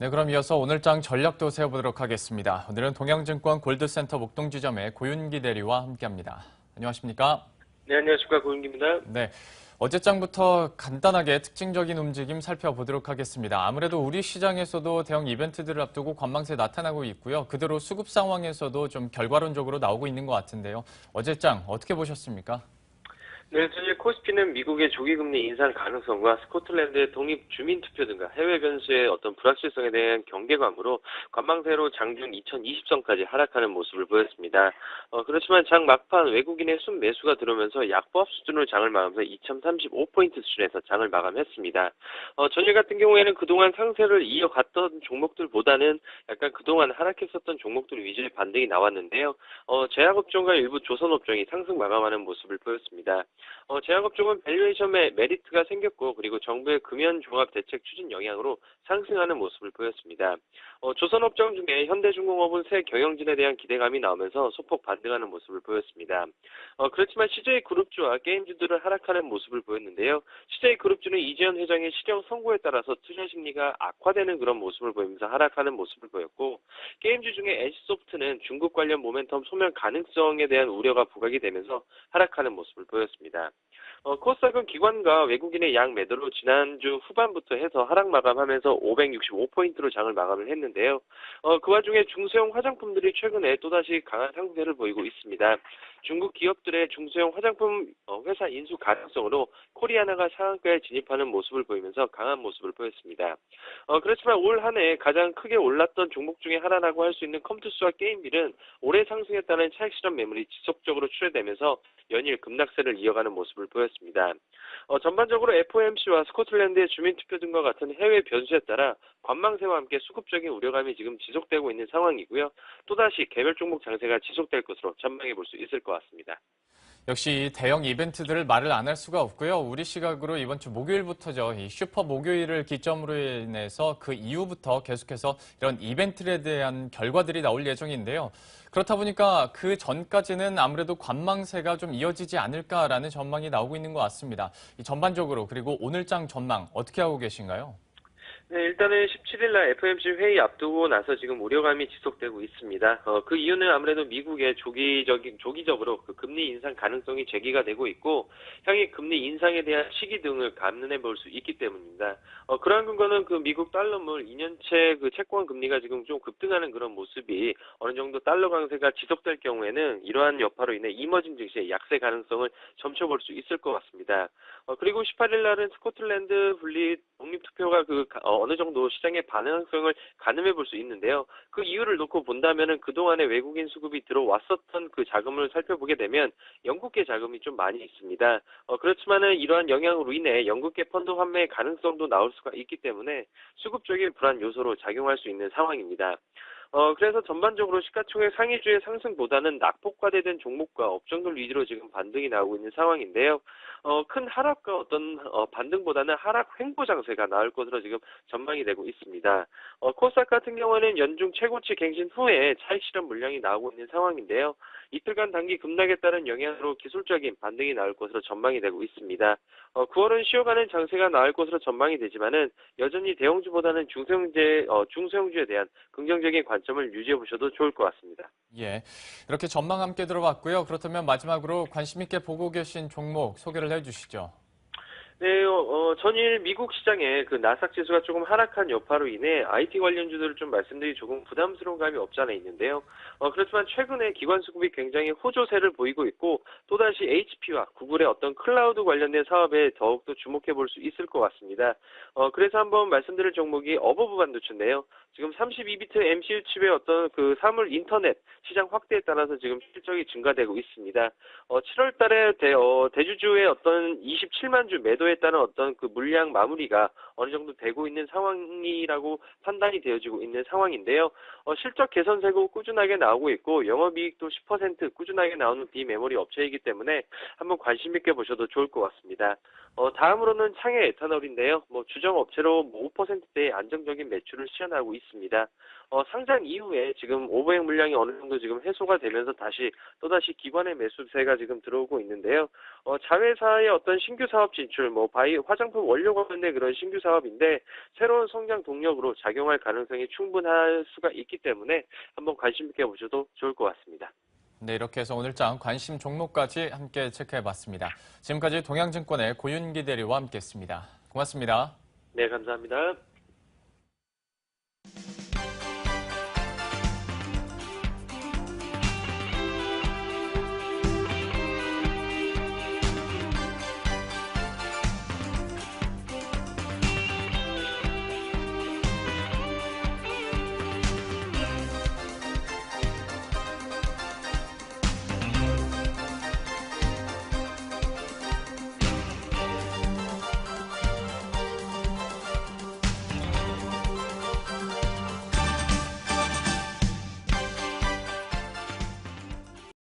네, 그럼 이어서 오늘장 전략도 세워보도록 하겠습니다. 오늘은 동양증권 골드센터 목동지점의 고윤기 대리와 함께합니다. 안녕하십니까? 네, 안녕하십니까. 고은기입니다. 네, 어제장부터 간단하게 특징적인 움직임 살펴보도록 하겠습니다. 아무래도 우리 시장에서도 대형 이벤트들을 앞두고 관망세 나타나고 있고요. 그대로 수급 상황에서도 좀 결과론적으로 나오고 있는 것 같은데요. 어제장 어떻게 보셨습니까? 네, 현재 코스피는 미국의 조기금리 인상 가능성과 스코틀랜드의 독립주민투표 등과 해외 변수의 어떤 불확실성에 대한 경계감으로 관망세로 장중 2020선까지 하락하는 모습을 보였습니다. 그렇지만 장 막판 외국인의 순매수가 들어오면서 약보합 수준으로 장을 마감해서 2035포인트 수준에서 장을 마감했습니다. 전일 같은 경우에는 그동안 상세를 이어갔던 종목들보다는 약간 그동안 하락했었던 종목들 위주의 반등이 나왔는데요. 제약업종과 일부 조선업종이 상승 마감하는 모습을 보였습니다. 제약업종은 밸류에이션에 메리트가 생겼고 그리고 정부의 금연종합대책 추진 영향으로 상승하는 모습을 보였습니다. 조선업종 중에 현대중공업은 새 경영진에 대한 기대감이 나오면서 소폭 반등하는 모습을 보였습니다. 그렇지만 CJ그룹주와 게임주들은 하락하는 모습을 보였는데요. CJ그룹주는 이재현 회장의 실형 선고에 따라서 투자 심리가 악화되는 그런 모습을 보이면서 하락하는 모습을 보였고 게임주 중에 NC소프트는 중국 관련 모멘텀 소멸 가능성에 대한 우려가 부각이 되면서 하락하는 모습을 보였습니다. 코스닥은 기관과 외국인의 양 매도로 지난주 후반부터 해서 하락 마감하면서 565포인트로 장을 마감을 했는데요. 그 와중에 중소형 화장품들이 최근에 또다시 강한 상승세를 보이고 있습니다. 중국 기업들의 중소형 화장품 회사 인수 가능성으로 코리아나가 상한가에 진입하는 모습을 보이면서 강한 모습을 보였습니다. 그렇지만 올 한 해 가장 크게 올랐던 종목 중에 하나라고 할 수 있는 컴투스와 게임빌은 올해 상승에 따른 차익 실현 매물이 지속적으로 출회되면서 연일 급락세를 이어가는 모습을 보였습니다. 전반적으로 FOMC와 스코틀랜드의 주민투표 등과 같은 해외 변수에 따라 관망세와 함께 수급적인 우려감이 지금 지속되고 있는 상황이고요. 또다시 개별 종목 장세가 지속될 것으로 전망해 볼 수 있을 것 같습니다. 역시 대형 이벤트들을 말을 안 할 수가 없고요. 우리 시각으로 이번 주 목요일부터죠. 이 슈퍼 목요일을 기점으로 인해서 그 이후부터 계속해서 이런 이벤트에 대한 결과들이 나올 예정인데요. 그렇다 보니까 그 전까지는 아무래도 관망세가 좀 이어지지 않을까라는 전망이 나오고 있는 것 같습니다. 이 전반적으로 그리고 오늘장 전망 어떻게 하고 계신가요? 네, 일단은 17일 날 FOMC 회의 앞두고 나서 지금 우려감이 지속되고 있습니다. 그 이유는 아무래도 미국의 조기적으로 그 금리 인상 가능성이 제기가 되고 있고, 향후 금리 인상에 대한 시기 등을 감안해 볼 수 있기 때문입니다. 그러한 근거는 그 미국 달러물 2년채 그 채권 금리가 지금 좀 급등하는 그런 모습이 어느 정도 달러 강세가 지속될 경우에는 이러한 여파로 인해 이머징 증시의 약세 가능성을 점쳐볼 수 있을 것 같습니다. 그리고 18일 날은 스코틀랜드 분리 독립투표가 어느 정도 시장의 반응성을 가늠해 볼 수 있는데요. 그 이유를 놓고 본다면은 그동안에 외국인 수급이 들어왔었던 그 자금을 살펴보게 되면 영국계 자금이 좀 많이 있습니다. 그렇지만은 이러한 영향으로 인해 영국계 펀드 환매의 가능성도 나올 수가 있기 때문에 수급적인 불안 요소로 작용할 수 있는 상황입니다. 그래서 전반적으로 시가총액 상위주의 상승보다는 낙폭과대된 종목과 업종들 위주로 지금 반등이 나오고 있는 상황인데요. 큰 하락과 어떤 반등보다는 하락 횡보 장세가 나올 것으로 지금 전망이 되고 있습니다. 코스닥 같은 경우는 연중 최고치 갱신 후에 차익 실현 물량이 나오고 있는 상황인데요. 이틀간 단기 급락에 따른 영향으로 기술적인 반등이 나올 것으로 전망이 되고 있습니다. 9월은 쉬어가는 장세가 나올 것으로 전망이 되지만은 여전히 대형주보다는 중소형주에 대한 긍정적인 관점을 유지해 보셔도 좋을 것 같습니다. 예. 이렇게 전망 함께 들어봤고요. 그렇다면 마지막으로 관심 있게 보고 계신 종목 소개를 해주시죠. 네, 전일 미국 시장에 그 나스닥 지수가 조금 하락한 여파로 인해 IT 관련주들을 좀 말씀드리기 조금 부담스러운 감이 없지 않아 있는데요. 그렇지만 최근에 기관 수급이 굉장히 호조세를 보이고 있고 또다시 HP와 구글의 어떤 클라우드 관련된 사업에 더욱더 주목해 볼 수 있을 것 같습니다. 그래서 한번 말씀드릴 종목이 어버브 반도체인데요. 지금 32비트 MCU 칩의 어떤 그 사물 인터넷 시장 확대에 따라서 지금 실적이 증가되고 있습니다. 7월 달에 대주주의 어떤 27만 주 매도에 따른 어떤 그 물량 마무리가 어느 정도 되고 있는 상황이라고 판단이 되어지고 있는 상황인데요. 실적 개선세고 꾸준하게 나오고 있고 영업이익도 10% 꾸준하게 나오는 비메모리 업체이기 때문에 한번 관심 있게 보셔도 좋을 것 같습니다. 다음으로는 창해 에탄올인데요. 주정 업체로 5%대의 안정적인 매출을 시현하고 있습니다. 상장 이후에 지금 오버행 물량이 어느 정도 지금 해소가 되면서 또다시 기관의 매수세가 지금 들어오고 있는데요. 자회사의 어떤 신규 사업 진출, 화장품 원료 관련된 그런 신규 사업인데 새로운 성장 동력으로 작용할 가능성이 충분할 수가 있기 때문에 한번 관심 있게 보셔도 좋을 것 같습니다. 네, 이렇게 해서 오늘장 관심 종목까지 함께 체크해봤습니다. 지금까지 동양증권의 고윤기 대리와 함께했습니다. 고맙습니다. 네, 감사합니다.